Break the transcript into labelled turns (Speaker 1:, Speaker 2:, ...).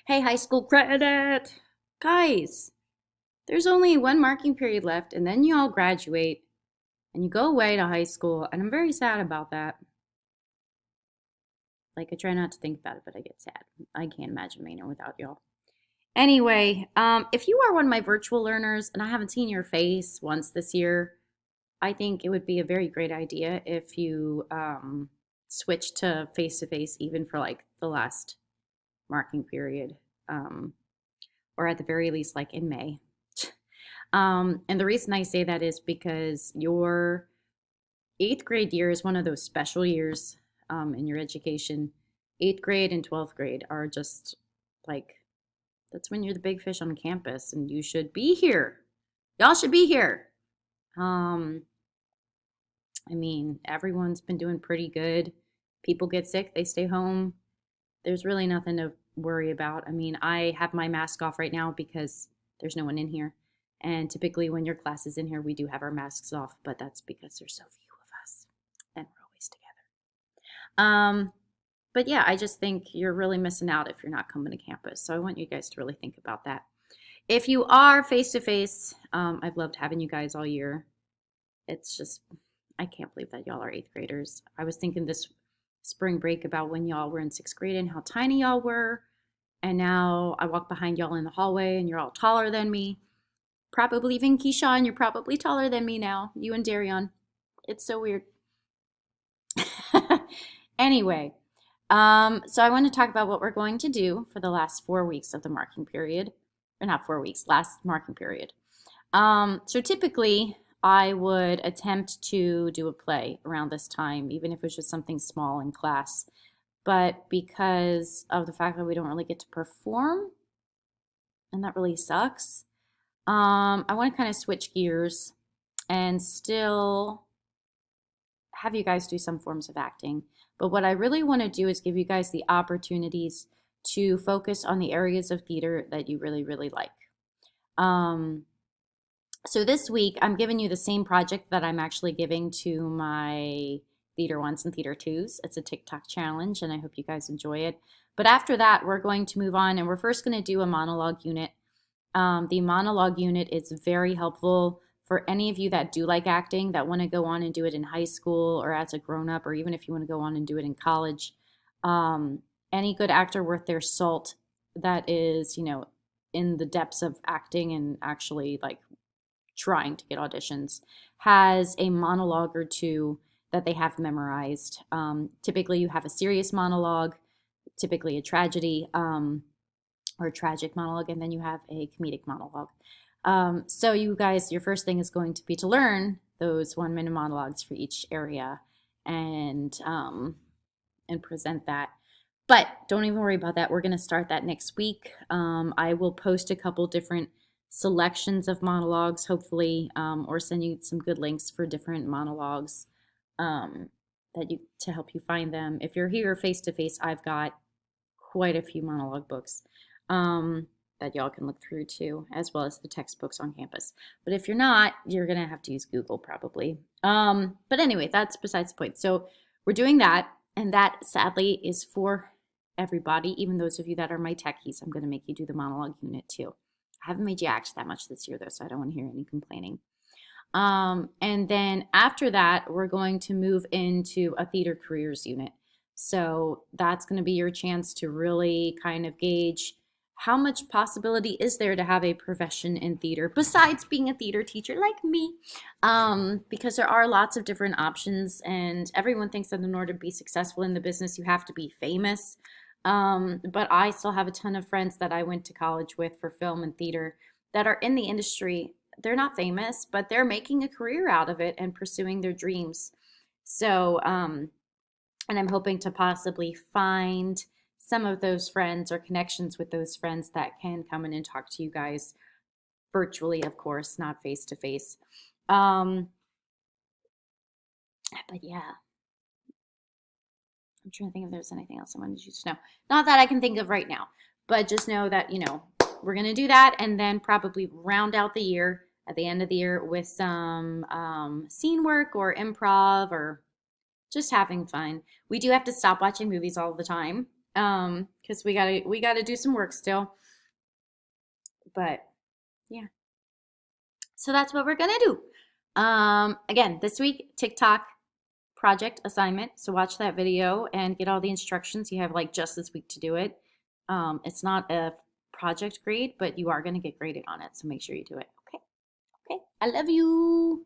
Speaker 1: Hey, high school credit! Guys, there's only one marking period left, and then you all graduate and you go away to high school, and I'm very sad about that. Like, I try not to think about it, but I get sad. I can't imagine Maynard without y'all. Anyway, if you are one of my virtual learners and I haven't seen your face once this year, I think it would be a very great idea if you switch to face even for like the last marking period. Um, or at the very least, like in May. And the reason I say that is because your eighth grade year is one of those special years in your education. Eighth grade and 12th grade are just like, that's when you're the big fish on campus and you should be here. Y'all should be here. Um, I mean, everyone's been doing pretty good. People get sick, they stay home. There's really nothing to worry about. I mean, I have my mask off right now because there's no one in here. And typically, when your class is in here, we do have our masks off, but that's because there's so few of us and we're always together. But yeah, I just think you're really missing out if you're not coming to campus. So I want you guys to really think about that. If you are face to face, I've loved having you guys all year. It's just, I can't believe that y'all are eighth graders. I was thinking this spring break about when y'all were in sixth grade and how tiny y'all were. And now I walk behind y'all in the hallway and you're all taller than me. Probably even Keyshawn, you're probably taller than me now. You and Darion. It's so weird. Anyway, so I want to talk about what we're going to do for the last 4 weeks of the marking period. Or not 4 weeks, last marking period. So typically, I would attempt to do a play around this time, even if it was just something small in class. But because of the fact that we don't really get to perform, and that really sucks, I want to kind of switch gears and still have you guys do some forms of acting. But what I really want to do is give you guys the opportunities to focus on the areas of theater that you really, really like. So this week, I'm giving you the same project that I'm actually giving to my Theater Ones and Theater Twos. It's a TikTok challenge, and I hope you guys enjoy it. But after that, we're going to move on, and we're first going to do a monologue unit. The monologue unit is very helpful for any of you that do like acting, that want to go on and do it in high school or as a grown-up, or even if you want to go on and do it in college. Any good actor worth their salt that is, in the depths of acting and actually like trying to get auditions has a monologue or two that they have memorized. Typically, you have a serious monologue, typically a tragedy or a tragic monologue, and then you have a comedic monologue. So you guys, your first thing is going to be to learn those 1 minute monologues for each area and present that. But don't even worry about that. We're going to start that next week. I will post a couple different selections of monologues, hopefully, or send you some good links for different monologues to help you find them. If you're here face to face, I've got quite a few monologue books that y'all can look through too, as well as the textbooks on campus. But if you're not, you're gonna have to use Google probably. But anyway, that's besides the point. So we're doing that, and that sadly is for everybody, even those of you that are my techies. I'm gonna make you do the monologue unit too. I haven't made you act that much this year though, so I don't want to hear any complaining. And then after that, we're going to move into a theater careers unit. So that's going to be your chance to really kind of gauge how much possibility is there to have a profession in theater besides being a theater teacher like me, because there are lots of different options, and everyone thinks that in order to be successful in the business you have to be famous, but I still have a ton of friends that I went to college with for film and theater that are in the industry. They're not famous, but they're making a career out of it and pursuing their dreams. So and I'm hoping to possibly find some of those friends or connections with those friends that can come in and talk to you guys virtually, of course, not face to face. But yeah, I'm trying to think if there's anything else I wanted you to know. Not that I can think of right now, but just know that, we're going to do that and then probably round out the year at the end of the year with some scene work or improv or just having fun. We do have to stop watching movies all the time. because we gotta do some work still. But yeah, so that's what we're gonna do. Again, this week TikTok project assignment. So watch that video and get all the instructions. You have like just this week to do it. It's not a project grade, but you are gonna get graded on it. So make sure you do it. Okay. Okay. I love you.